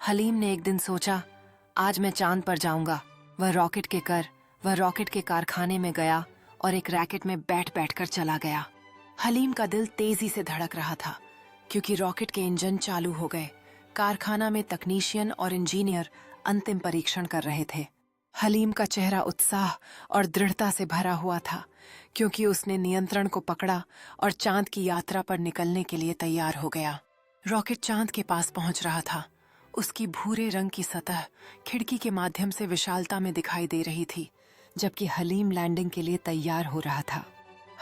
हलीम ने एक दिन सोचा, आज मैं चांद पर जाऊंगा। वह रॉकेट के कारखाने में गया और एक रैकेट में बैठ बैठकर चला गया। हलीम का दिल तेजी से धड़क रहा था क्योंकि रॉकेट के इंजन चालू हो गए। कारखाना में तकनीशियन और इंजीनियर अंतिम परीक्षण कर रहे थे। हलीम का चेहरा उत्साह और दृढ़ता से भरा हुआ था क्योंकि उसने नियंत्रण को पकड़ा और चांद की यात्रा पर निकलने के लिए तैयार हो गया। रॉकेट चांद के पास पहुंच रहा था। उसकी भूरे रंग की सतह खिड़की के माध्यम से विशालता में दिखाई दे रही थी, जबकि हलीम लैंडिंग के लिए तैयार हो रहा था।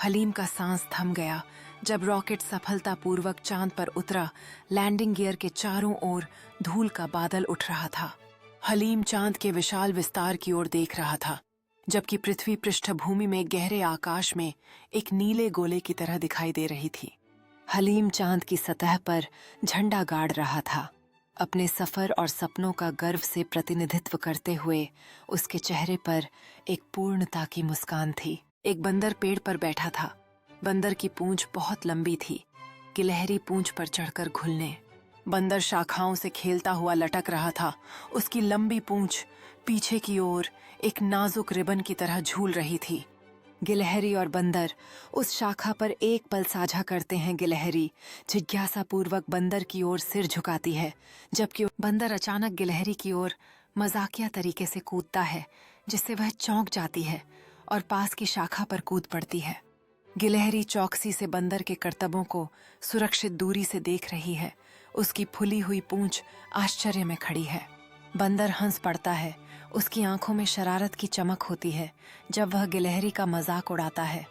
हलीम का सांस थम गया जब रॉकेट सफलतापूर्वक चांद पर उतरा। लैंडिंग गियर के चारों ओर धूल का बादल उठ रहा था। हलीम चांद के विशाल विस्तार की ओर देख रहा था, जबकि पृथ्वी पृष्ठभूमि में गहरे आकाश में एक नीले गोले की तरह दिखाई दे रही थी। हलीम चांद की सतह पर झंडा गाड़ रहा था, अपने सफर और सपनों का गर्व से प्रतिनिधित्व करते हुए। उसके चेहरे पर एक पूर्णता की मुस्कान थी। एक बंदर पेड़ पर बैठा था। बंदर की पूंछ बहुत लंबी थी, गिलहरी पूंछ पर चढ़कर घुलने। बंदर शाखाओं से खेलता हुआ लटक रहा था। उसकी लंबी पूंछ पीछे की ओर एक नाजुक रिबन की तरह झूल रही थी। गिलहरी और बंदर उस शाखा पर एक पल साझा करते हैं। गिलहरी जिज्ञासापूर्वक बंदर की ओर सिर झुकाती है, जबकि बंदर अचानक गिलहरी की ओर मजाकिया तरीके से कूदता है, जिससे वह चौंक जाती है और पास की शाखा पर कूद पड़ती है। गिलहरी चौकसी से बंदर के करतबों को सुरक्षित दूरी से देख रही है। उसकी फुली हुई पूंछ आश्चर्य में खड़ी है। बंदर हंस पड़ता है। उसकी आंखों में शरारत की चमक होती है जब वह गिलहरी का मजाक उड़ाता है।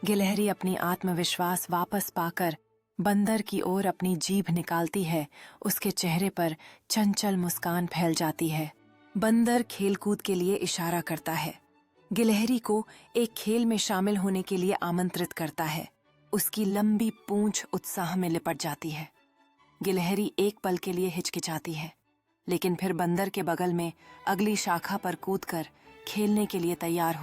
गिलहरी अपनी आत्मविश्वास वापस पाकर बंदर की ओर अपनी जीभ निकालती है। उसके चेहरे पर चंचल मुस्कान फैल जाती है। बंदर खेलकूद के लिए इशारा करता है। गिलहरी को एक खेल में शामिल होने के लिए आमंत्रित करता है। उसकी लंबी पूंछ उत्साह में लिपट जाती है। गिलहरी एक पल के लिए हिचकिचाती है, लेकिन फिर बंदर के बगल में अगली शाखा पर कूदकर खेलने के लिए तैयार हो